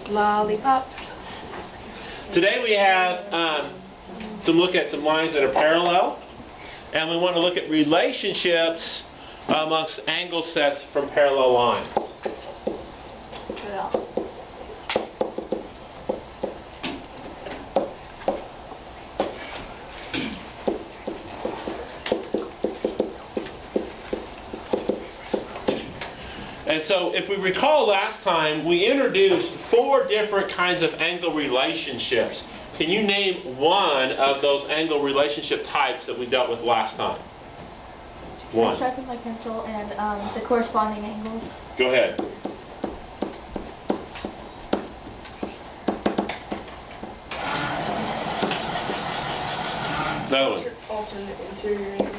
Lollipop. Today we have to look at some lines that are parallel, and we want to look at relationships amongst angle sets from parallel lines. Yeah. And so if we recall last time, we introduced 4 different kinds of angle relationships. Can you name one of those angle relationship types that we dealt with last time? One. I sharpened my pencil and the corresponding angles. Go ahead. Another one. Alternate interior angles.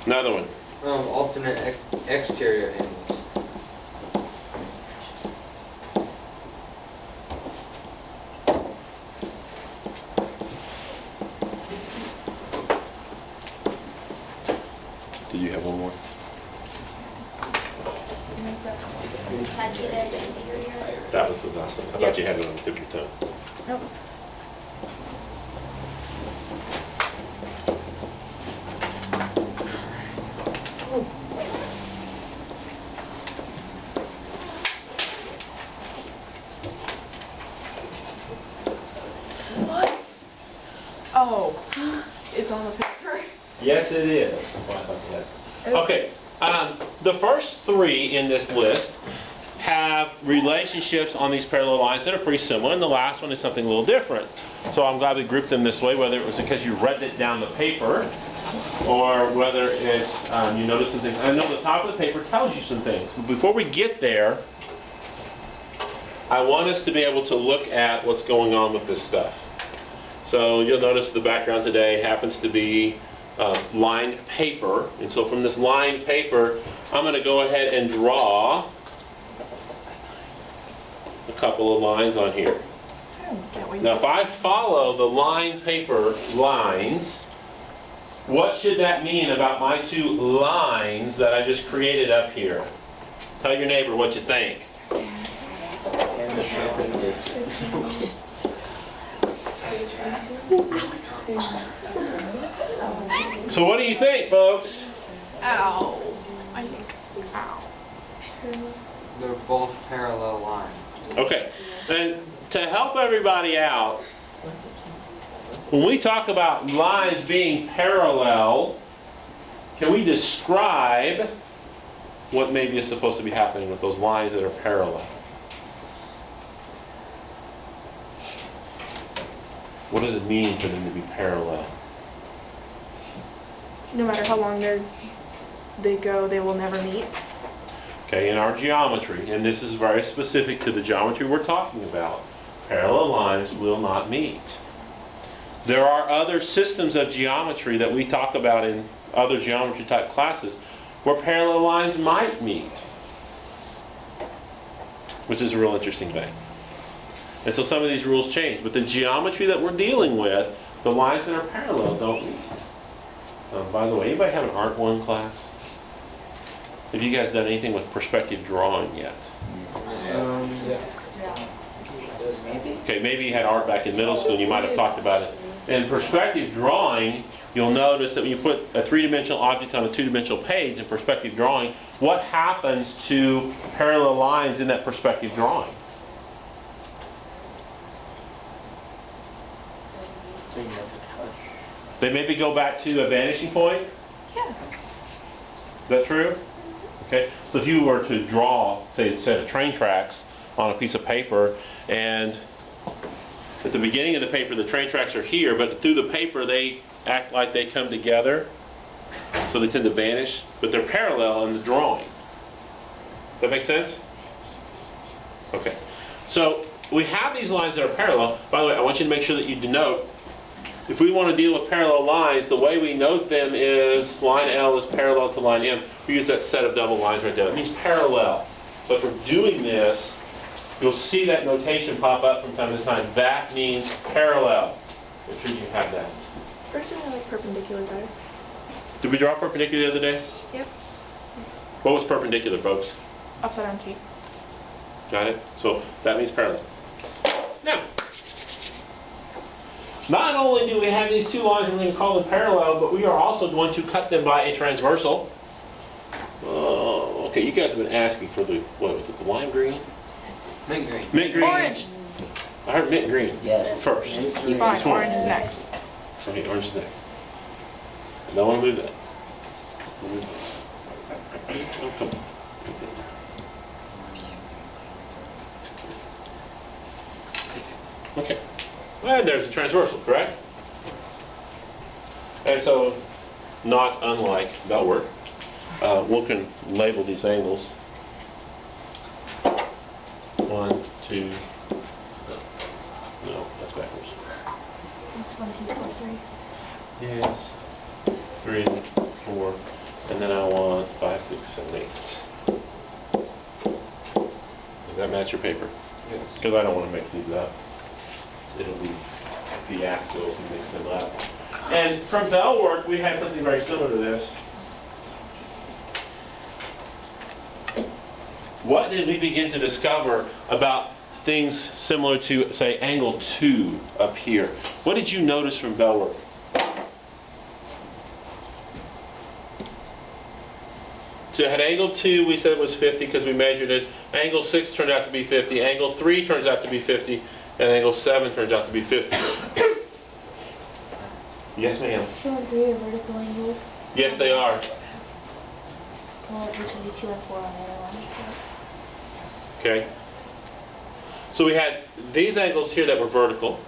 Another one. Alternate exterior angles. Do you have one more? That was the last one. I thought you had it on the tip of your tongue. Nope. What? Oh, it's on the paper. Yes, it is. Okay, the first 3 in this list have relationships on these parallel lines that are pretty similar, and the last one is something a little different. So I'm glad we grouped them this way, whether it was because you read it down the paper, or whether it's you noticed some things. I know the top of the paper tells you some things. But before we get there, I want us to be able to look at what's going on with this stuff. So you'll notice the background today happens to be lined paper. And so from this lined paper, I'm going to go ahead and draw a couple of lines on here. Now if I follow the lined paper lines, what should that mean about my 2 lines that I just created up here? Tell your neighbor what you think. So what do you think, folks? Ow. I think. Ow. They're both parallel lines. Okay, and to help everybody out, when we talk about lines being parallel, can we describe what maybe is supposed to be happening with those lines that are parallel? What does it mean for them to be parallel? No matter how long they go, they will never meet. Okay, in our geometry, and this is very specific to the geometry we're talking about, parallel lines will not meet. There are other systems of geometry that we talk about in other geometry type classes where parallel lines might meet, which is a real interesting thing. And so some of these rules change, but the geometry that we're dealing with, the lines that are parallel don't meet. By the way, anybody have an Art 1 class? Have you guys done anything with perspective drawing yet? Okay, maybe you had art back in middle school and you might have talked about it. In perspective drawing, you'll notice that when you put a 3-dimensional object on a 2-dimensional page in perspective drawing, what happens to parallel lines in that perspective drawing? They maybe go back to a vanishing point? Yeah. Is that true? Okay. So if you were to draw, say, a set of train tracks on a piece of paper, and at the beginning of the paper the train tracks are here, but through the paper they act like they come together, so they tend to vanish, but they're parallel in the drawing. Does that make sense? Okay. So we have these lines that are parallel. By the way, I want you to make sure that you denote. If we want to deal with parallel lines, the way we note them is line L is parallel to line M. We use that set of double lines right there. It means parallel. So if we're doing this, you'll see that notation pop up from time to time. That means parallel. Make sure you have that. Personally, like perpendicular better. Did we draw perpendicular the other day? Yep. What was perpendicular, folks? Upside down T. Got it? So that means parallel. Now, not only do we have these two lines we're going to call them parallel, but we are also going to cut them by a transversal. Okay, you guys have been asking for the, what was it, the lime green? Mint green. Mint green. Orange. I heard mint green first. Fine, This one. orange is next. Okay, orange is next. I don't want to move that. Move that. Oh, come on. Okay. And there's a transversal, correct? And so, not unlike bell work, we can label these angles. 1, 2, no, that's backwards. It's 1, 2, 4, 3. Yes. 3, 4, and then I want 5, 6, 7, 8. Does that match your paper? Yes. Because I don't want to mix these up. It'll be fiasco if we mix them up. And from bell work, we had something very similar to this. What did we begin to discover about things similar to, say, angle 2 up here? What did you notice from bell work? So at angle 2 we said it was 50 because we measured it. Angle 6 turned out to be 50. Angle 3 turns out to be 50. And angle 7 turns out to be 50. Yes, ma'am. 2 and 3 are vertical angles. Yes, they are. Which would be 2 and 4 on the other one. Okay. So we had these angles here that were vertical.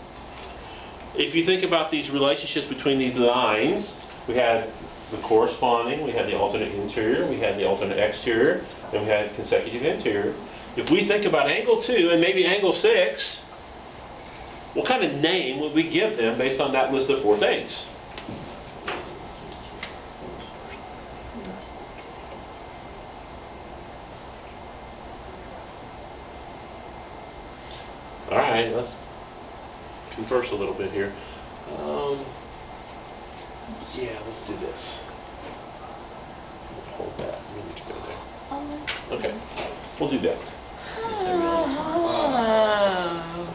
If you think about these relationships between these lines, we had the corresponding, we had the alternate interior, we had the alternate exterior, and we had consecutive interior. If we think about angle 2 and maybe angle 6, what kind of name would we give them based on that list of 4 things? All right, let's converse a little bit here. Yeah, let's do this. Hold that. We need to go there. Okay, we'll do that.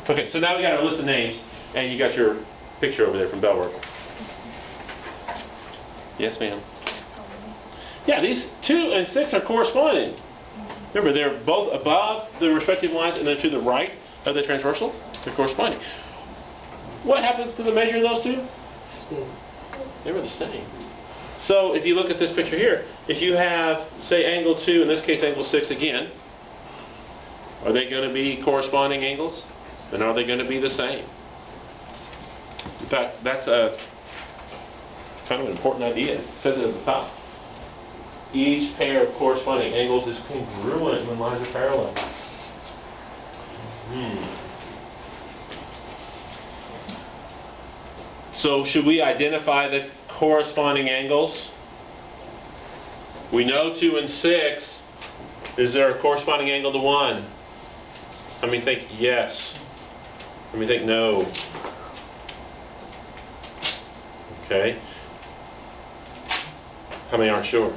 Okay, so now we got our list of names, and you got your picture over there from Bellwork. Yes, ma'am. Yeah, these 2 and 6 are corresponding. Remember, they're both above the respective lines, and they're to the right of the transversal. They're corresponding. What happens to the measure of those 2? They were the same. So if you look at this picture here, if you have, say, angle 2, in this case angle 6 again, are they going to be corresponding angles? And are they going to be the same? In fact, that's a kind of an important idea. It says it at the top. Each pair of corresponding angles is congruent when lines are parallel. So should we identify the corresponding angles? We know 2 and 6. Is there a corresponding angle to 1? How many think yes? How many think no? Okay. How many aren't sure?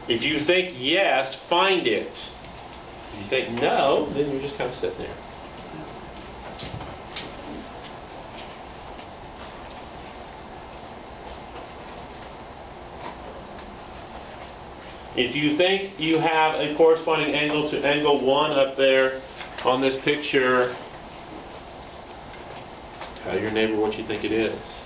If you think yes, find it. If you think no, then you're just kind of sitting there. If you think you have a corresponding angle to angle 1 up there on this picture, tell your neighbor what you think it is.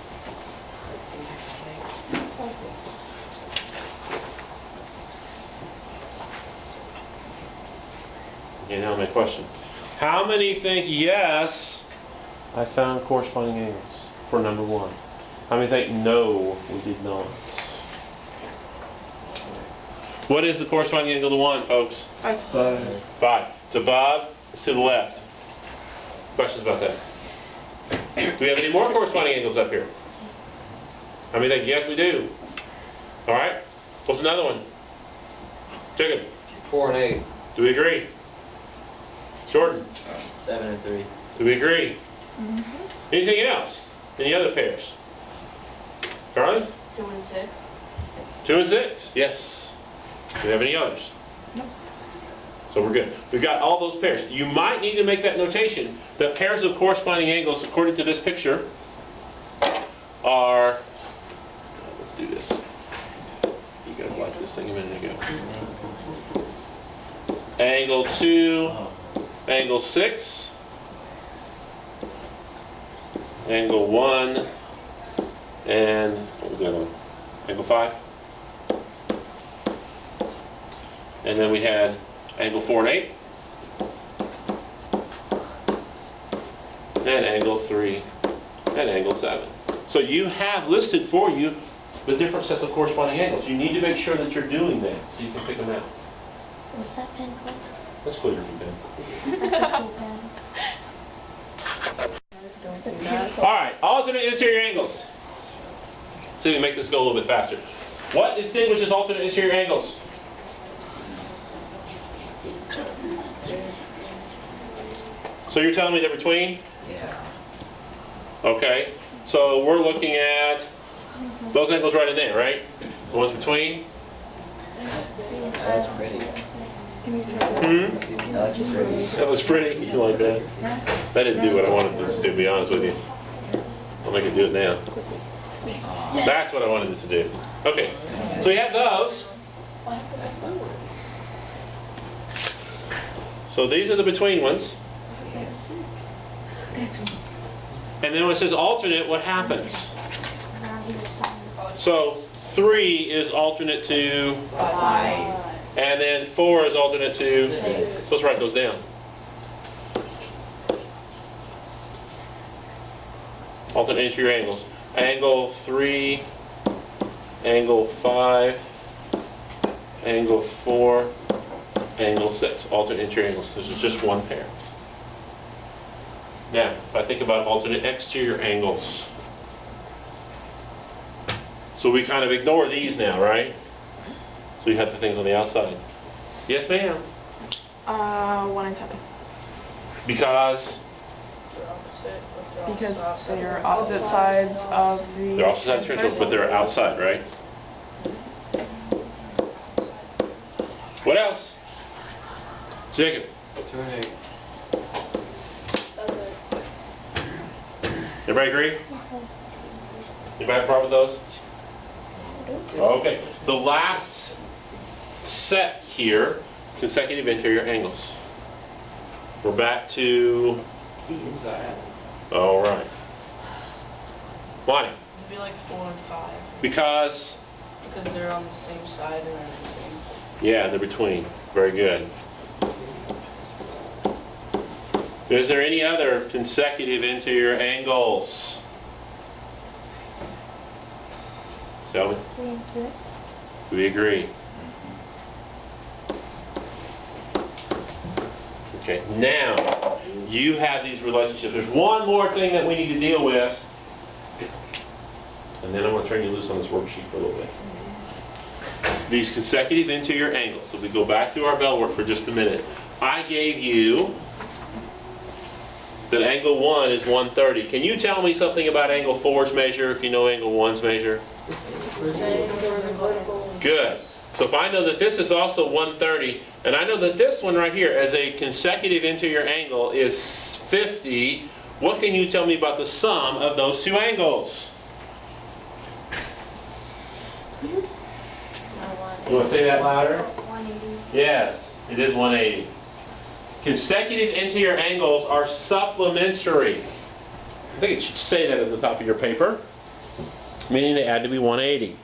Okay, now my question. How many think yes, I found corresponding angles for number 1? How many think no, we did not? What is the corresponding angle to 1, folks? 5. 5. It's above, it's to the left. Questions about that? Do we have any more corresponding angles up here? How many think yes, we do? All right. What's another one? Chicken. 4 and 8. Do we agree? Jordan. 7 and 3. Do we agree? Mm-hmm. Anything else? Any other pairs? Charlie? 2 and 6. 2 and 6, yes. Do you have any others? Nope. So we're good. We've got all those pairs. You might need to make that notation. The pairs of corresponding angles, according to this picture, are, let's do this. You guys liked this thing a minute ago. Angle 2, angle 6, angle 1, and what was the other one? Angle 5. And then we had angle 4 and 8, and angle 3, and angle 7. So you have listed for you the different sets of corresponding angles. You need to make sure that you're doing that so you can pick them out. What's that pen called? That's clear as you can. That's a cool pen. Alright, alternate interior angles. See if we can make this go a little bit faster. What distinguishes alternate interior angles? So you're telling me they're between? Yeah. Okay. So we're looking at those angles right in there, right? The ones between? That's pretty. That's pretty. That was pretty. You like that? That didn't do what I wanted it to do, to be honest with you. I'll make it do it now. That's what I wanted it to do. Okay. So we have those. So these are the between ones. And then when it says alternate, what happens? Around either side. So 3 is alternate to, 5. and then 4 is alternate to, so let's write those down. Alternate interior angles. Angle 3, angle 5, angle 4, angle 6. Alternate interior angles. This is just one pair. Now, if I think about alternate exterior angles. So we kind of ignore these now, right? So you have the things on the outside. Yes, ma'am? 1 and 7. Because Because they're opposite sides of the... they're opposite sides of the triangles, but they're outside, right? What else? Jacob? 2 and 8. Everybody agree? Anybody have a problem with those? Okay. The last set here, consecutive interior angles. We're back to... All right. Bonnie? It'd be like 4 and 5. Because? Because they're on the same side and they're the same. Yeah, they're between. Very good. Is there any other consecutive interior angles? Selby? 3 and 6. Do we agree? Okay, now you have these relationships. There's one more thing that we need to deal with, and then I'm going to turn you loose on this worksheet for a little bit. These consecutive interior angles. If we go back to our bell work for just a minute, I gave you that angle 1 is 130. Can you tell me something about angle 4's measure if you know angle 1's measure? Good. So if I know that this is also 130, and I know that this one right here as a consecutive interior angle is 50, what can you tell me about the sum of those two angles? You want to say that louder? 180. Yes, it is 180. Consecutive interior angles are supplementary. I think it should say that at the top of your paper, meaning they add to be 180.